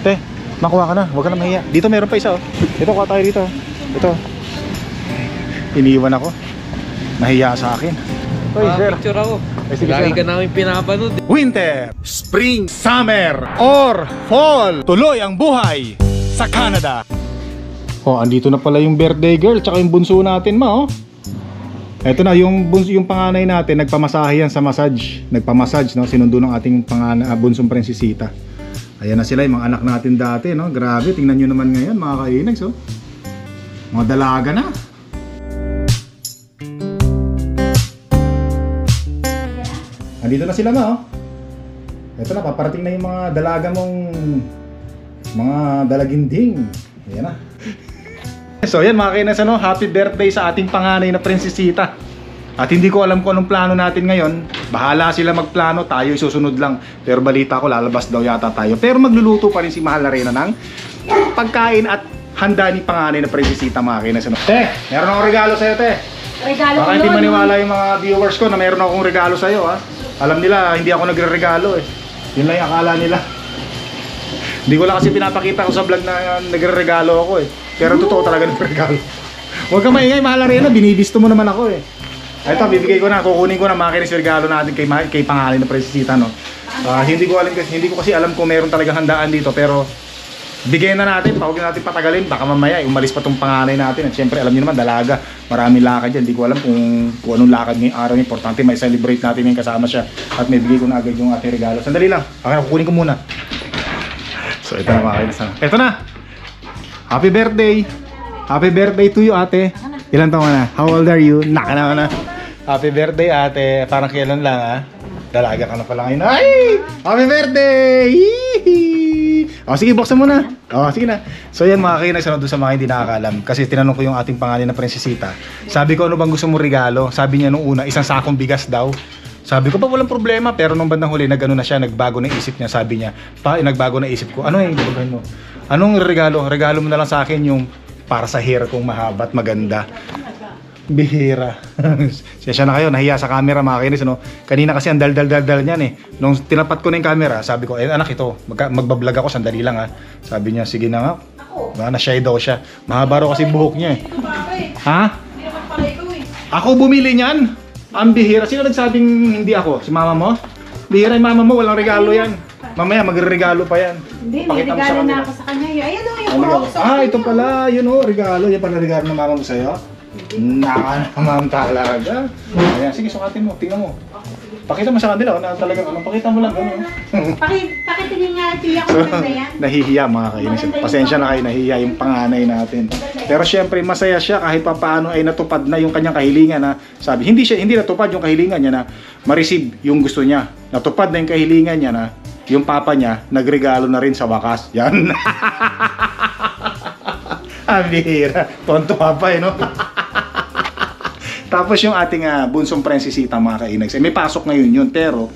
Te, makuha ka na. Huwag ka na mahiya. Dito meron pa isa oh. Ito, kuha tayo dito. Ito. Iniwan ako. Nahiya sa akin. Oy, sir. Picture ako. Ay, sige, Lagi sir. ka namin pinapanood. Winter, Spring, Summer, or Fall. Tuloy ang buhay sa Canada. Oh, andito na pala yung birthday girl tsaka yung bunso natin, ma, oh. Ito na yung bunso, yung panganay natin, nagpamasahe yan sa massage. Nagpamassage, no? Sinundo ng ating bunsong prinsesita. Ayan na sila, yung mga anak natin dati, no? Grabe, tingnan nyo naman ngayon, mga kainags, oh. Mga dalaga na. Andito na sila, ma, oh. Ito na, paparating na yung mga dalaga mong mga dalaginding. Ayan na. So yan mga kainas, ano, happy birthday sa ating panganay na prinsesita. At hindi ko alam kung anong plano natin ngayon. Bahala sila magplano, tayo susunod lang. Pero balita ko lalabas daw yata tayo. Pero magluluto pa rin si Mahal na Reyna ng pagkain at handa ni panganay na prinsesita, mga kainas, ano. Te, meron akong regalo sa'yo, te. Regalo baka hindi maniwala yung mga viewers ko na meron akong regalo sa'yo, ha. Alam nila, hindi ako nagre-regalo, eh. Yun lang yung akala nila. Hindi ko lang kasi pinapakita ko sa vlog na nagre-regalo ako, eh. Pero totoo talaga ng regalo. Huwag ka maingay, Mahal na Reyna, binibisto mo naman ako, eh. Ito, bibigay ko na, kukunin ko na mga kinis regalo natin kay pangalan na prinsesita, no. Hindi ko kasi alam kung meron talagang handaan dito, pero bigyan na natin, huwag natin patagalin, baka mamaya umalis pa tong panganay natin. At syempre, alam niyo naman, dalaga, maraming lakad yan. Hindi ko alam kung anong lakad ngayong araw. Importante may celebrate natin ngayon kasama siya. At may bigay ko na agad yung ating regalo. Sandali lang, okay, kukunin ko muna. So ito na mga kinis. Ito na. Happy birthday! Happy birthday to you, ate. Ilan taon na? How old are you? Naka naman na. Happy birthday, ate. Parang kailan lang, ha? Dalaga ka na pala ngayon. Ay! Happy birthday! O, sige, buksan mo na. O, sige na. So yan mga kainas, doon sa mga hindi nakakaalam. Kasi tinanong ko yung ating pangalan na prinsesita. Sabi ko, ano bang gusto mo regalo? Sabi niya nung una, isang sakong bigas daw. Sabi ko pa, walang problema. Pero nung bandang huli, nag-ano na siya, nagbago na isip niya. Sabi niya, nagbago na isip ko. Ano yung gagawin mo? Anong regalo? Regalo mo na lang sa akin yung para sa hair kong mahaba at maganda. Bihira. Siya na kayo, nahiya sa camera mga kainis, ano? Kanina kasi ang dal-dal-dal niyan, eh. Nung tinapat ko na yung camera, sabi ko, anak ito, magbablog ako, sandali lang, ha. Sabi niya, sige na nga. Na-shy daw siya. Mahaba raw kasi buhok niya, eh. Ha? Ako bumili niyan. Ang bihira. Sino nagsabing hindi ako? Si mama mo? Bihira yung mama mo, walang regalo yan. Mamaya magre-regalo pa yan. Hindi, may regalo na ako sa kanya. Ayan o, yung Crocs. Ito pala, yun o, regalo. Yan pala regalo ng mama mo sa'yo. Naka naman talaga. Ayan, sige, sukatin mo, tingnan mo. Pakita mo sa kanila, na talagang ano, pakita mo lang, ano. Pakitingin nga, tiyak ko So, ganda yan. nahihiya mga kainis. Pasensya na kayo, nahihiya yung panganay natin. Pero syempre, masaya siya kahit papaano ay natupad na yung kanyang kahilingan na sabi, hindi natupad yung kahilingan niya na ma-receive yung gusto niya. Natupad na yung kahilingan niya na yung papa niya nagregalo na rin sa wakas. Yan. Ang bihira. Tontuwa pa, eh, no? Tapos yung ating bunsong prinsesita, mga kainags, may pasok ngayon yun, pero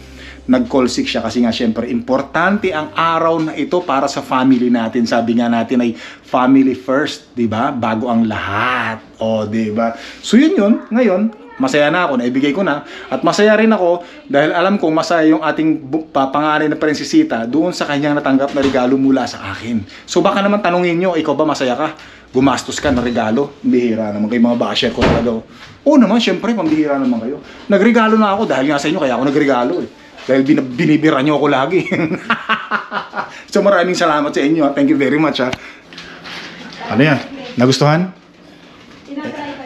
nag-call sick siya kasi nga syempre importante ang araw na ito para sa family natin. Sabi nga natin ay family first, 'di ba? Bago ang lahat. O, 'di ba? So yun, ngayon masaya na ako, naibigay ko na. At masaya rin ako dahil alam kong masaya yung ating panganay na prinsesita doon sa kanyang natanggap na regalo mula sa akin. So baka naman tanungin nyo, ikaw ba masaya ka? Gumastos ka ng regalo? Bihira naman kayo, mga basher ko talaga. Oo naman, syempre, pambihira naman kayo. Nagregalo na ako dahil nga sa inyo, kaya ako nagregalo, eh. Dahil binibira nyo ako lagi. So maraming salamat sa inyo, ha? Thank you very much, ha? Ano yan? Nagustuhan?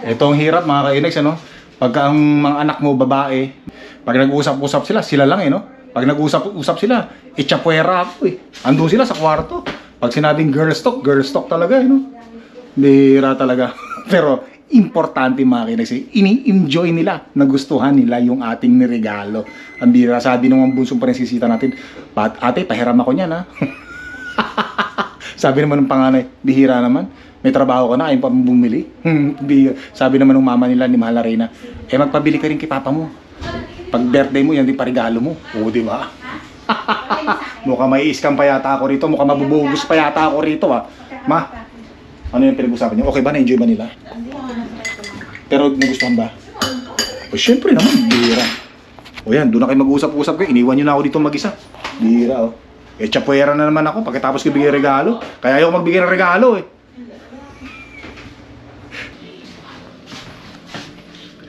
Ito ang hirap, mga kainags, ano? Pagka ang mga anak mo babae, pag nag-usap-usap sila, sila lang, eh, no? Pag nag-usap-usap sila, itchapuera ako, eh. Andun sila sa kwarto. Pag sinabing girl talk talaga, eh, no? Bihira talaga. Pero importante, mga kinags, ini-enjoy nila, nagustuhan nila yung ating niregalo. Ang bihira, sabi nung bunsong prinsesita natin, ate, pahiram ako niyan, ha? Sabi naman ng panganay, bihira naman. May trabaho ka na, ayaw pa bumili. Sabi naman ng mama nila ni Mahal na Reyna, magpabili ka rin kay papa mo. Pag birthday mo, yan din parigalo mo. Oo, di ba? Mukhang may iskam pa yata ako rito. Mukhang mabubugus pa yata ako rito, ha. Ma, ano yung pinag-usapan niyo? Okay ba? Na-enjoy ba nila? Pero nagustuhan ba? O, syempre naman, bihira. O yan, doon na kayo mag-usap-usap kayo. Iniwan nyo na ako dito mag-isa. Bihira, oh. Eh, tsapuera na naman ako pagkatapos ko bigay regalo. Kaya ayaw magbigay ng regalo eh.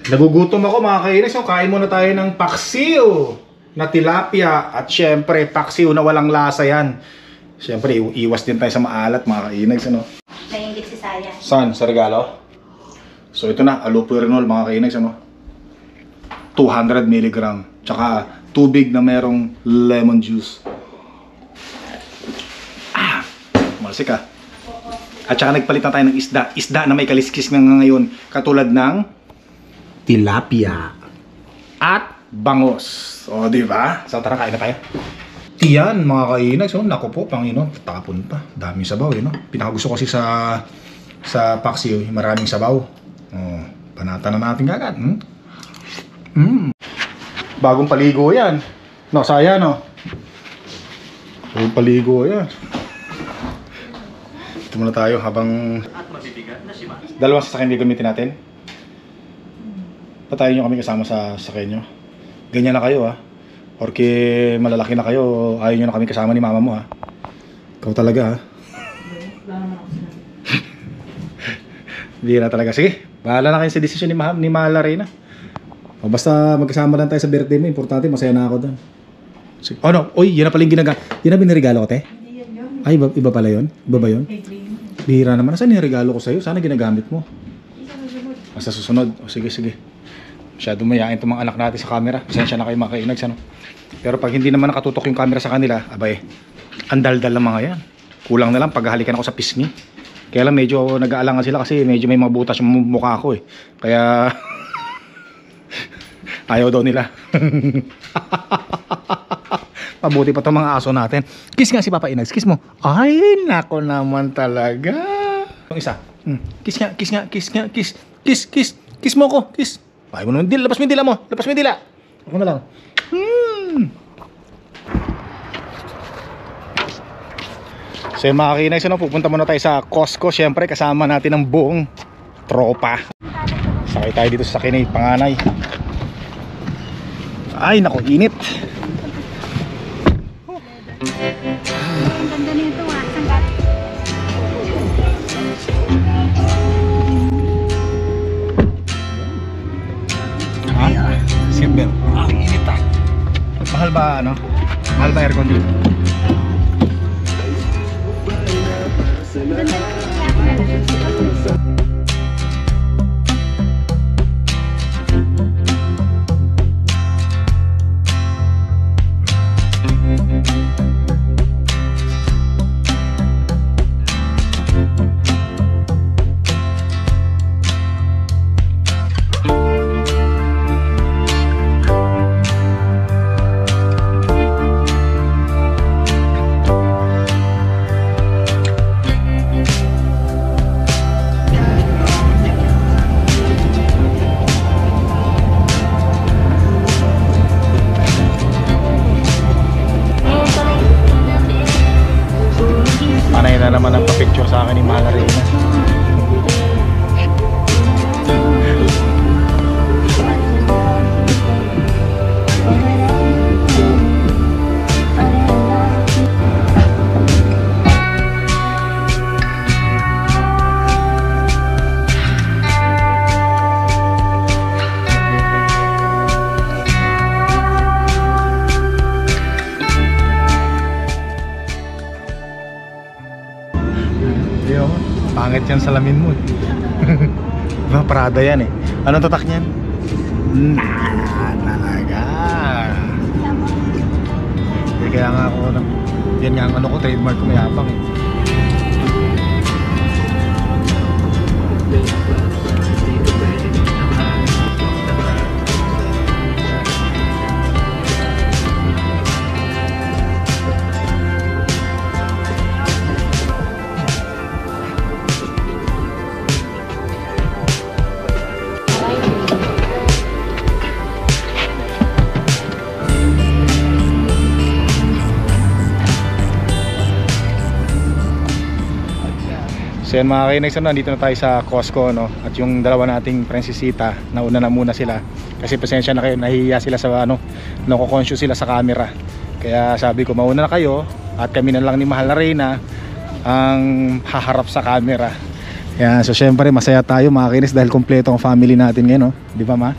Nagugutom ako mga kainis. So, kain muna tayo ng paksiw na tilapia. At syempre, paksiw na walang lasa yan. Syempre, iwas din tayo sa maalat mga kainis. Ano? Naiingit si Saya. Saan? Sa regalo? So, ito na. Allopurinol mga kainis. Ano? 200 mg. Tsaka tubig na merong lemon juice. Malsik ka. At saka nagpalit na tayo ng isda. Isda na may kaliskis na ngayon. Katulad ng tilapia at bangos. O, di ba? So, tara, kain na tayo. Tiyan, mga kainag. So, naku po, Panginoon. Tapon pa. Daming sabaw, no? Pinakagusto kasi sa paksiw, maraming sabaw. O, panata na natin agad. Bagong paligo yan. No, saya, no? Bagong paligo yan. Ito muna tayo habang dalawang sasakyan hindi gamitin natin. Patayin nyo kami kasama sa sasakyan nyo. Ganyan na kayo ha. Porque malalaki na kayo, ayaw nyo na kami kasama ni mama mo ha. Ikaw talaga ha. Hindi na talaga. Sige, bahala na kayo sa desisyon ni Mala Reyna. O basta magkasama lang tayo sa birthday mo. Importante, masaya na ako doon. Sige. Oh no, oy, yan na pala yung ginagamit. Yan na binirigalo ko te? Ay, iba pala yun? Iba ba yun? Bihira naman. Saan yung regalo ko sa'yo? Sana ginagamit mo? Basta susunod. O sige, sige. Masyado mayain itong mga anak natin sa camera. Pasensya na kayo mga kainags, ano? Pero pag hindi naman nakatutok yung camera sa kanila, abay, andal-dal lang mga yan. Kulang na lang paghahalikan ako sa pisngi. Kaya lang medyo nag-aalangan sila kasi medyo may mga butas yung mukha ko eh. Kaya ayaw daw nila. Mabuti pa itong mga aso natin. Kiss nga si Papa Inags. Kiss mo. Ay, nako naman talaga. Yung isa. Kiss nga, kiss nga, kiss nga, kiss. Kiss, kiss. Kiss mo ako. Kiss. Ay mo naman. Labas mo yung dila mo. Labas mo yung dila. Ako na lang. So yung mga kinags, ano, pupunta muna tayo sa Costco. Siyempre, kasama natin ang buong tropa. Sakay tayo dito sa kinay, panganay. Ay, nako, init. Ang ganda nito ah. Sanggat. Seatbelt. Ang init ah. Mahal ba ano? Mahal ba aircon dito? Panay na naman ang pa-picture sa akin ni Mala Reyna. Pangit yan salamin mo. Diba, Prada yan eh. Anong tatak niyan? Talaga. Kaya nga ako, yan nga ang ano ko, trademark ko, mayabang eh. So yan mga kainags, nandito na tayo sa Costco, no? At yung dalawa nating prinsesita, nauna na muna sila. Kasi pasensya na kayo, nahihiya sila sa ano, nako-conscious sila sa camera. Kaya sabi ko, mauna na kayo at kami na lang ni Mahal na Reyna ang haharap sa camera. Yan, so syempre masaya tayo mga kainis dahil kompleto ang family natin ngayon, no? Di ba ma?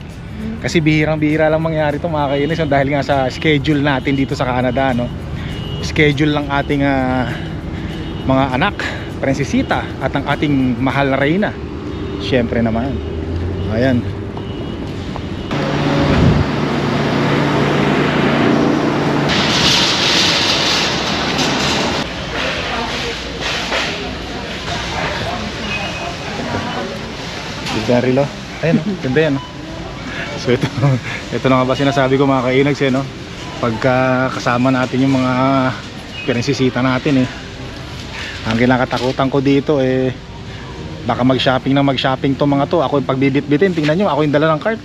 Kasi bihirang-bihira lang mangyari ito mga kainis, no? Dahil nga sa schedule natin dito sa Canada, no? Schedule lang ating mga anak, prinsesita at ang ating Mahal na Reyna. Syempre naman. Ayan. Garilo. Ayun, ganda yan. So ito na nga ba sinasabi ko mga kainags, no? Pagka kasama natin yung mga prinsesita natin ang kinakatakutan ko dito baka mag-shopping to mga to. Ako yung pagbibit-bitin, tingnan nyo, ako yung dala ng cart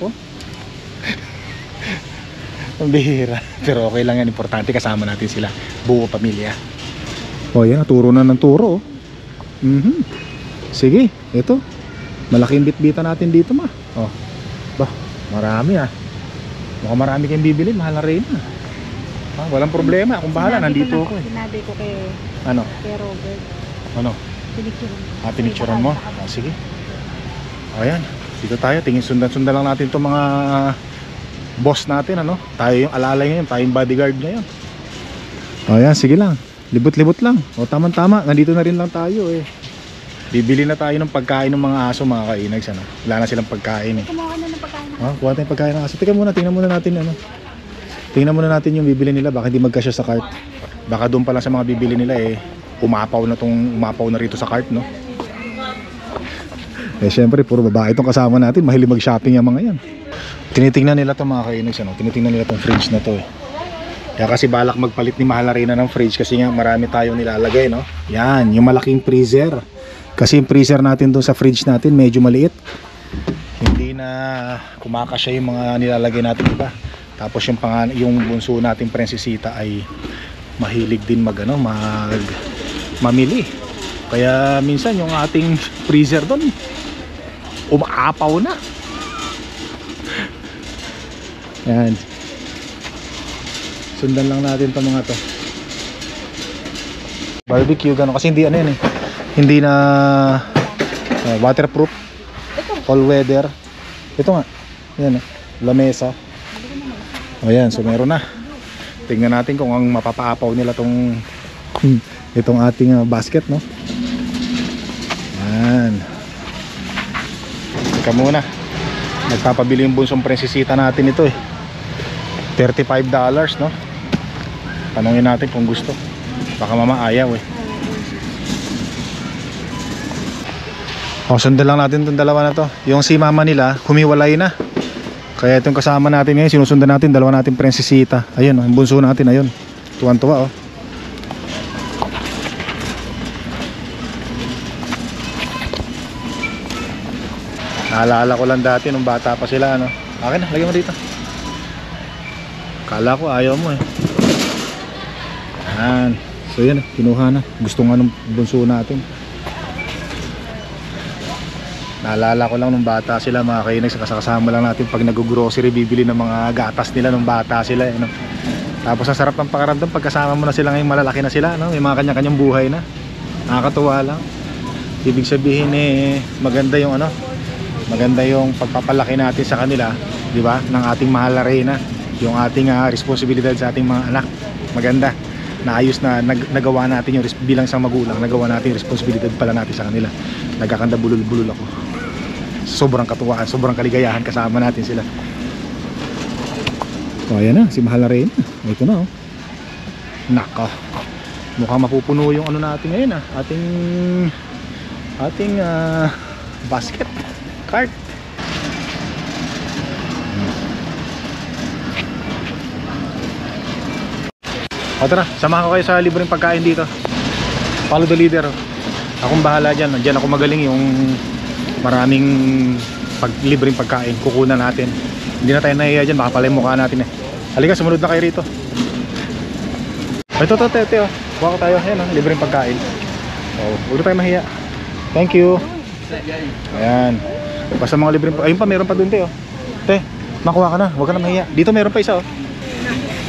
ang bihira. Pero okay lang yan, importante kasama natin sila, buo pamilya. Yan, naturo na ng turo. Sige, ito malaking bitbitan natin dito ma. Bah, marami mukhang marami kayong bibili, Mahal na Reyna. Walang problema, akong bahala, nandito ako Sinabi ko kay Robert. Ano? Pinicturean mo? Sige. Ayan, dito tayo, tingin sundan-sundan lang natin itong mga boss natin, tayo yung alalay ngayon, tayo yung bodyguard ngayon. Ayan, sige lang, libot-libot lang. Tama-tama, nandito na rin lang tayo Bibili na tayo ng pagkain ng mga aso mga kainags, wala na silang pagkain Kumuha na ng pagkain. Kuha tayong pagkain ng aso. Tingnan muna natin tingnan muna natin yung bibili nila, baka hindi magkasya sa cart. Baka doon pa lang sa mga bibili nila umapaw na rito sa cart, no? Syempre puro babae itong kasama natin, mahilig mag-shopping yung mga yan. Tinitingnan nila itong mga kainags, tinitingnan nila itong fridge na to Kaya kasi balak magpalit ni Mahal na Reyna ng fridge kasi nga marami tayong nilalagay, no? Yan, yung malaking freezer. Kasi yung freezer natin doon sa fridge natin medyo maliit. Hindi na kumakasya yung mga nilalagay natin iba. Tapos yung bunso natin prinsesita ay mahilig din mamili. Kaya minsan yung ating freezer doon umaapaw na. Yan. Sundan lang natin itong mga to. Barbecue gano'n kasi hindi hindi na waterproof, all weather. Ito nga, yan lamesa. Ayan, so meron na. Tingnan natin kung ang mapapaapaw nila itong ating basket, no? Yan. Teka muna, nagpapabili yung bunsong prinsesita natin ito $35, no? Tanungin natin kung gusto, baka mamaayaw sundan lang natin itong dalawa na to. Yung si mama nila humiwalay na, kaya itong kasama natin ngayon sinusundan natin, dalawa natin prinsesita. Ayun, yung bunso natin, ayun, tuwan-tuwa Naalala ko lang dati nung bata pa sila, akin na, lagyan mo dito. Kala ko ayaw mo Yan. So yan, kinuha na, gusto nga ng bunso natin. Naalala ko lang nung bata sila mga kainags, kasama lang natin pag nag-grocery, bibili ng mga gatas nila nung bata sila Tapos ang sarap ng pakiramdam pagkasama mo na sila ngayong malalaki na sila, may mga kanya-kanyang buhay na. Nakakatuwa lang. Ibig sabihin maganda yung maganda yung pagpapalaki natin sa kanila, di ba? Ng ating Mahal na Reyna, yung ating responsibilidad sa ating mga anak. Maganda. Naayos na nagawa natin yung bilang sa magulang, nagawa natin yung responsibilidad pala natin sa kanila. Nagkakanda bulol-bulol ako. Sobrang katuwaan, sobrang kaligayahan kasama natin sila. Ayan na, si Mahal na Reyna. Ito na Nako, mukhang mapupuno yung natin ngayon ating basket cart. Tara, samahan ko kayo sa libreng pagkain dito. Follow the leader. Akong bahala dyan. Diyan ako magaling, yung maraming libreng pagkain kukunan natin. Hindi na tayo nahiya dyan, baka pala yung mukha natin Halika, sumunod na kayo rito. Ito, tete kuha ko tayo. Ayan libreng pagkain. Huwag na tayo mahiya. Thank you. Ayan. Basta mga libreng pagkain. Ayun pa, meron pa dun Te, makuha ka na, huwag ka na mahiya. Dito meron pa isa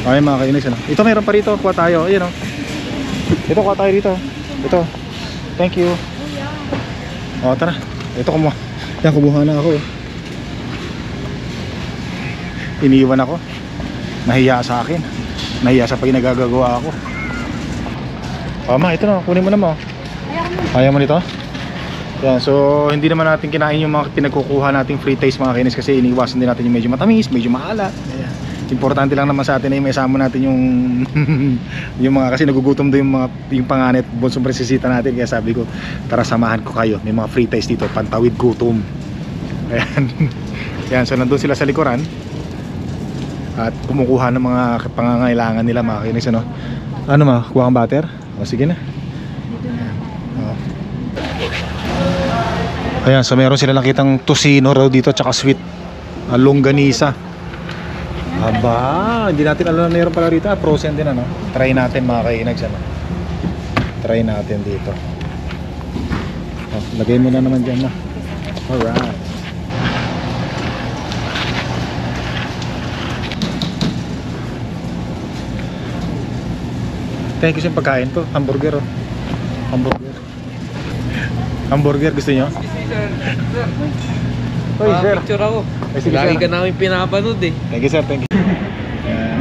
Ay mga kainis Ito meron pa rito, kuha tayo. Ayan Ito, kuha tayo dito. Ito. Thank you. O, tara. Ito, kumuha. Yan, kumuha na ako eh. Iniwan ako. Nahiya sa akin. Nahiya sa pag nagagagawa ako. O, ma, ito na. Kunin mo na mo. Ayaw mo nito? Yan, so hindi naman natin kinain yung mga pinagkukuha nating free taste mga kainis kasi iniwasan din natin yung medyo matamis, medyo maalat. Ayan. Importante lang naman sa atin na yung isama natin yung yung mga kasi nagugutom doon yung panganay at bonsong presisita natin, kaya sabi ko tara samahan ko kayo, may mga free taste dito pantawid gutom. Ayan. Yan, so nandun sila sa likuran at kumukuha ng mga pangangailangan nila mga kainis, ano? Ano ma, kuha kang butter? O sige na. Ayan, so meron sila nakitang tocino raw dito tsaka sweet longganisa. Aba, hindi natin alam na meron pala rito. Frozen din, ano? Try natin mga kainags, ano? Try natin dito. Lagay mo na naman dyan na. Alright. Thank you sa pagkain to. Hamburger, oh. Hamburger. Hamburger, gusto nyo? Oy, sir. Picture ako. Ay, sige, Lagi sir. ka namin pinapanood eh. Thank you, sir. Thank you. Ayan.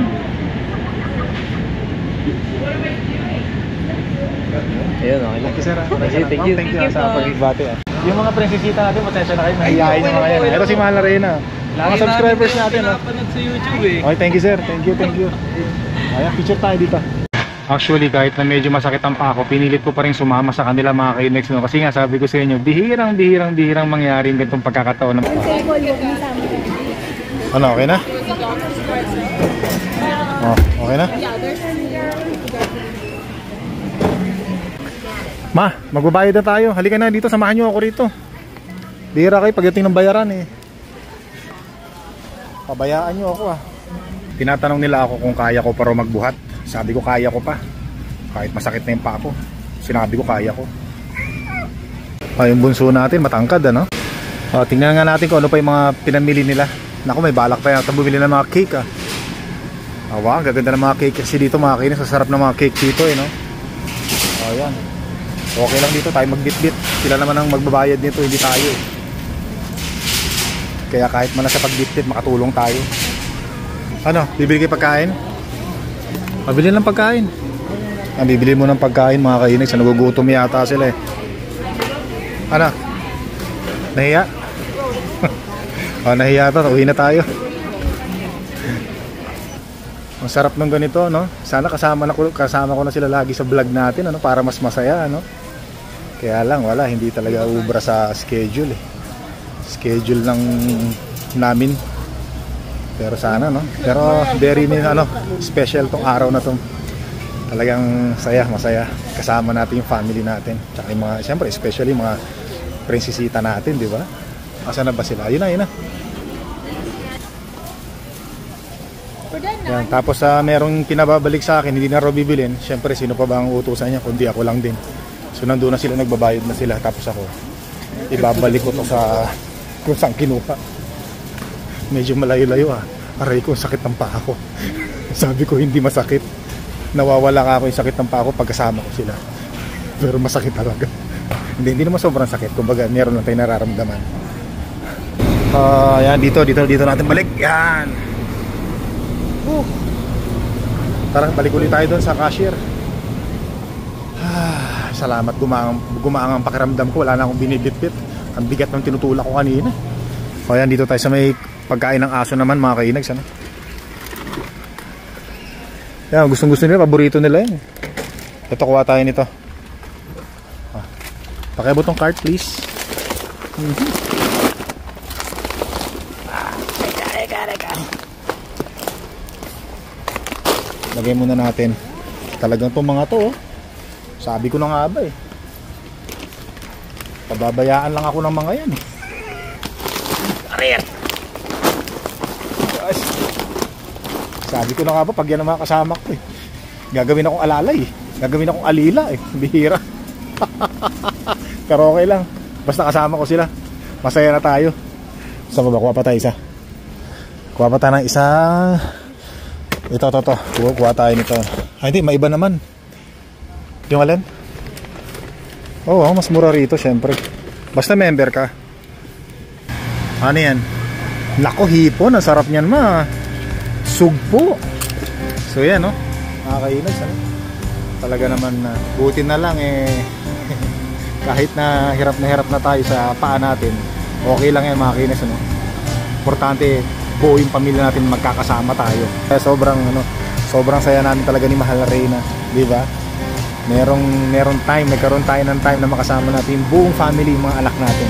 Ayun, okay lang. Thank you, sir. Thank you. Thank you sa pagbibate. Yung mga prinsesita natin, matensya na kayo. Mahihayin yung mga yan. Ito si Mahal na Reyna. Mga subscribers natin. Pinapanood sa YouTube eh. Okay, thank you, sir. Thank you, thank you. Ayan, picture tayo dito. Actually, kahit na medyo masakit ang pako, pinilit ko pa rin sumama sa kanila mga kainex, no? Kasi nga sabi ko sa inyo, bihirang mangyari yung ganitong pagkakataon. Ano, okay na? Oh, okay na? Ma, magbabayad na tayo. Halika na dito, samahan nyo ako rito. Bihira kayo pagdating ng bayaran eh. Pabayaan nyo ako ah. Tinatanong nila ako kung kaya ko pa rin magbuhat. Sabi ko kaya ko pa. Kahit masakit na yung pako, sinabi ko kaya ko. Yung bunso natin matangkad, ano? Tingnan nga natin kung ano pa yung mga pinamili nila. Naku, may balak pa yan. Bumili ng mga cake ah. Awa, gaganda ng mga cake kasi dito mga kainis. Sasarap ng mga cake dito eh, no? Ayan. Okay lang dito tayo magbitbit. Sila naman ang magbabayad nito, hindi tayo eh. Kaya kahit man sa pagbitbit, makatulong tayo. Ano, bibili kayo pagkain? Pabili lang pagkain. Bibili mo ng pagkain mga kainis. Nagugutom yata sila eh. Ano? Nahiya? Nahiya ito. Uwi na tayo. Ang sarap ng ganito, no? Sana kasama ko na sila lagi sa vlog natin, ano? Para mas masaya, ano? Kaya lang, wala. Hindi talaga ubra sa schedule eh. Schedule ng namin. Pero sana, no? Pero very special tong araw na to. Talagang masaya. Kasama natin yung family natin. Tsaka yung mga, siyempre, especially mga prinsesita natin, di ba? Asan na ba sila? Ayun na. Yan. Tapos merong pinababalik sa akin, hindi na raw bibilin. Siyempre, sino pa ba ang utusan niya? Kundi ako lang din. So, nandun na sila, nagbabayad na sila. Tapos ako, ibabalik ko to sa kung saan kinuha. Medyo malayo-layo ah. Aray ko, sakit ng paa ko. Sabi ko hindi masakit. Nawawala ka ako yung sakit ng paa ko pagkasama ko sila. Pero masakit talaga. Hindi naman sobrang sakit. Kumbaga meron lang tayo nararamdaman. Yan, dito natin balik. Yan. Tara, balik ulit tayo doon sa cashier. Salamat, gumaang ang pakiramdam ko. Wala na akong binibitbit. Ang bigat ng tinutulak ko kanina. Yan, dito tayo sa may pagkain ng aso naman mga kainags, ano? Yan, gustong nila, paborito nila yan. Ito, kuha tayo nito. Pakiabot ng cart please. Lagay muna natin. Talagang itong mga to, oh. Sabi ko na nga ba eh. Pababayaan lang ako ng mga yan eh. Ariel! Sabi ko na nga ba, pag yan ang mga kasama ko eh, gagawin akong alalay eh. Gagawin akong alila eh. Bihira. Pero okay lang. Basta kasama ko sila. Masaya na tayo. Saan ba? Kuha pa tayo isa. Kuha pa tayo ng isa. Ito. Kuha tayo nito. Ay hindi, maiba naman. Yung alin? Oo, mas mura rito syempre. Basta member ka. Ano yan? Lako, hipon. Ang sarap niyan ma. Sugpo. So yan, no? Nakakainis, ano? Talaga naman na buti na lang kahit na hirap na tayo sa paa natin, okay lang yan mga kinis, ano? Importante buo yung pamilya natin, magkakasama tayo. Kaya sobrang saya namin talaga ni Mahal Reyna, di ba? Nagkaroon tayo ng time na makasama natin yung buong family, yung mga anak natin.